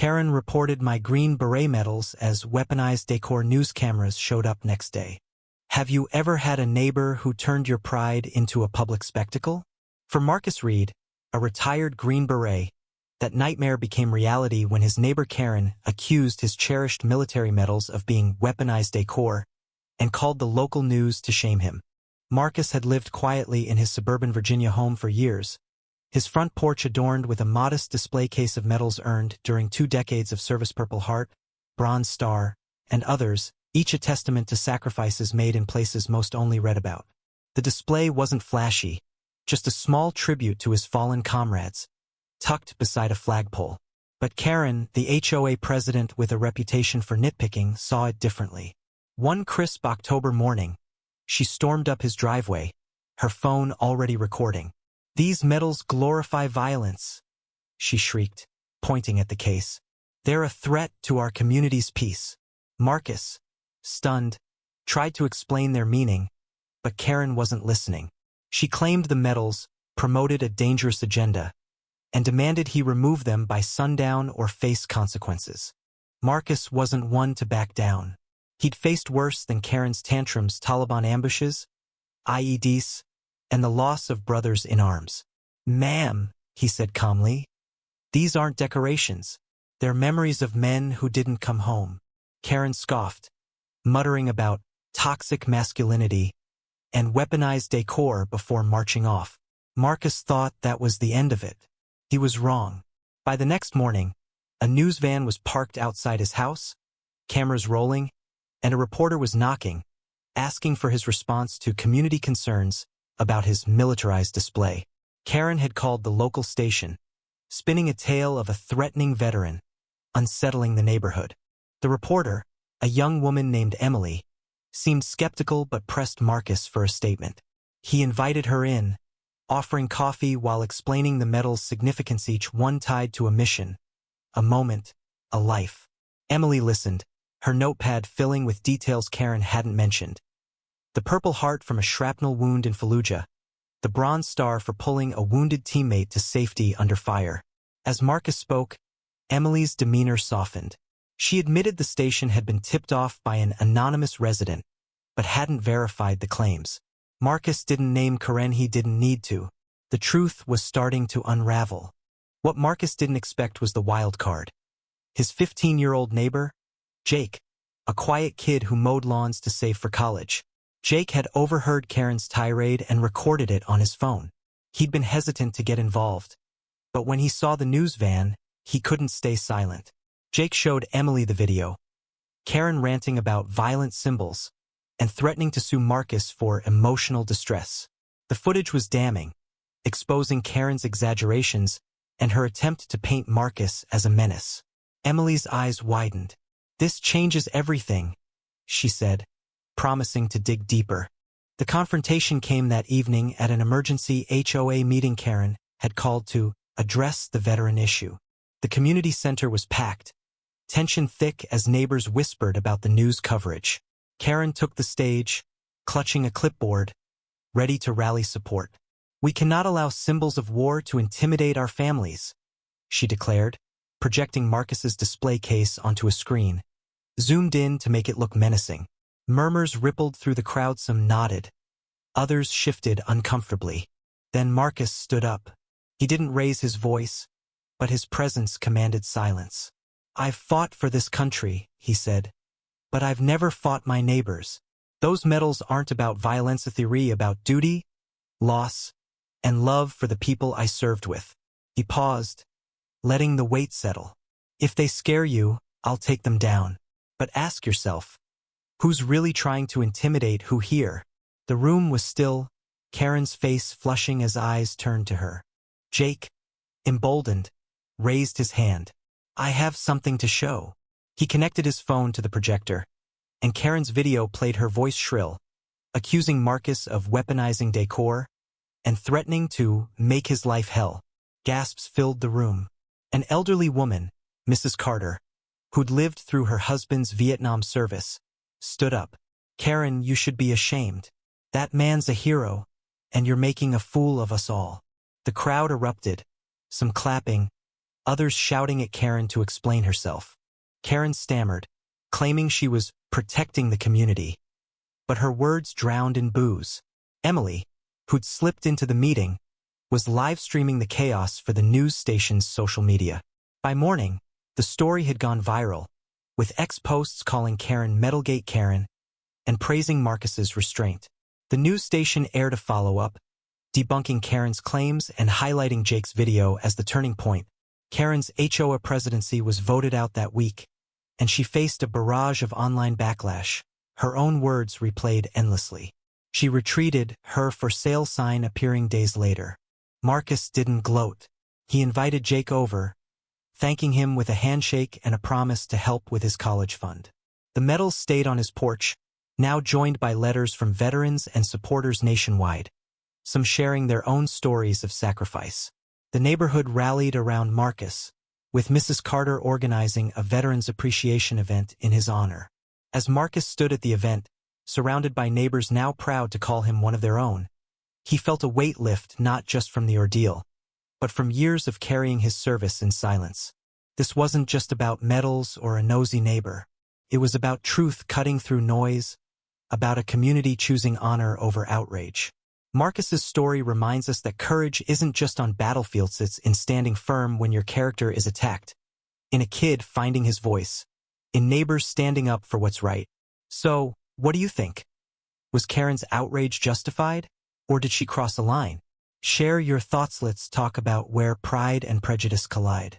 Karen reported my green beret medals as weaponized Decor news cameras showed up next day. Have you ever had a neighbor who turned your pride into a public spectacle? For Marcus Reed, a retired Green Beret, that nightmare became reality when his neighbor Karen accused his cherished military medals of being weaponized Decor and called the local news to shame him. Marcus had lived quietly in his suburban Virginia home for years, his front porch adorned with a modest display case of medals earned during 2 decades of service: Purple Heart, Bronze Star, and others, each a testament to sacrifices made in places most only read about. The display wasn't flashy, just a small tribute to his fallen comrades, tucked beside a flagpole. But Karen, the HOA president with a reputation for nitpicking, saw it differently. One crisp October morning, she stormed up his driveway, her phone already recording. "These medals glorify violence," she shrieked, pointing at the case. "They're a threat to our community's peace." Marcus, stunned, tried to explain their meaning, but Karen wasn't listening. She claimed the medals promoted a dangerous agenda and demanded he remove them by sundown or face consequences. Marcus wasn't one to back down. He'd faced worse than Karen's tantrums: Taliban ambushes, IEDs, and the loss of brothers in arms. "Ma'am," he said calmly, "these aren't decorations. They're memories of men who didn't come home." Karen scoffed, muttering about toxic masculinity and weaponized Decor before marching off. Marcus thought that was the end of it. He was wrong. By the next morning, a news van was parked outside his house, cameras rolling, and a reporter was knocking, asking for his response to community concerns about his militarized display. Karen had called the local station, spinning a tale of a threatening veteran, unsettling the neighborhood. The reporter, a young woman named Emily, seemed skeptical but pressed Marcus for a statement. He invited her in, offering coffee while explaining the medal's significance, each one tied to a mission, a moment, a life. Emily listened, her notepad filling with details Karen hadn't mentioned. The Purple Heart from a shrapnel wound in Fallujah, the Bronze Star for pulling a wounded teammate to safety under fire. As Marcus spoke, Emily's demeanor softened. She admitted the station had been tipped off by an anonymous resident, but hadn't verified the claims. Marcus didn't name Karen, he didn't need to. The truth was starting to unravel. What Marcus didn't expect was the wild card. His 15-year-old neighbor, Jake, a quiet kid who mowed lawns to save for college. Jake had overheard Karen's tirade and recorded it on his phone. He'd been hesitant to get involved, but when he saw the news van, he couldn't stay silent. Jake showed Emily the video, Karen ranting about violent symbols and threatening to sue Marcus for emotional distress. The footage was damning, exposing Karen's exaggerations and her attempt to paint Marcus as a menace. Emily's eyes widened. "This changes everything," she said, promising to dig deeper. The confrontation came that evening at an emergency HOA meeting Karen had called to address the veteran issue. The community center was packed, tension thick as neighbors whispered about the news coverage. Karen took the stage, clutching a clipboard, ready to rally support. "We cannot allow symbols of war to intimidate our families," she declared, projecting Marcus's display case onto a screen, zoomed in to make it look menacing. Murmurs rippled through the crowd, some nodded. Others shifted uncomfortably. Then Marcus stood up. He didn't raise his voice, but his presence commanded silence. "I've fought for this country," he said, "but I've never fought my neighbors. Those medals aren't about violence, a theory about duty, loss, and love for the people I served with." He paused, letting the weight settle. "If they scare you, I'll take them down. But ask yourself, who's really trying to intimidate who here?" The room was still, Karen's face flushing as eyes turned to her. Jake, emboldened, raised his hand. "I have something to show." He connected his phone to the projector, and Karen's video played, her voice shrill, accusing Marcus of weaponizing Decor and threatening to make his life hell. Gasps filled the room. An elderly woman, Mrs. Carter, who'd lived through her husband's Vietnam service, stood up. "Karen, you should be ashamed. That man's a hero, and you're making a fool of us all." The crowd erupted, some clapping, others shouting at Karen to explain herself. Karen stammered, claiming she was protecting the community. But her words drowned in boos. Emily, who'd slipped into the meeting, was live-streaming the chaos for the news station's social media. By morning, the story had gone viral, with ex-posts calling Karen Metalgate Karen and praising Marcus's restraint. The news station aired a follow-up, debunking Karen's claims and highlighting Jake's video as the turning point. Karen's HOA presidency was voted out that week, and she faced a barrage of online backlash, her own words replayed endlessly. She retreated, her for sale sign appearing days later. Marcus didn't gloat. He invited Jake over, thanking him with a handshake and a promise to help with his college fund. The medals stayed on his porch, now joined by letters from veterans and supporters nationwide, some sharing their own stories of sacrifice. The neighborhood rallied around Marcus, with Mrs. Carter organizing a Veterans Appreciation event in his honor. As Marcus stood at the event, surrounded by neighbors now proud to call him one of their own, he felt a weight lift not just from the ordeal, but from years of carrying his service in silence. This wasn't just about medals or a nosy neighbor. It was about truth cutting through noise, about a community choosing honor over outrage. Marcus's story reminds us that courage isn't just on battlefields, it's in standing firm when your character is attacked, in a kid finding his voice, in neighbors standing up for what's right. So, what do you think? Was Karen's outrage justified, or did she cross a line? Share your thoughts. Let's talk about where pride and prejudice collide.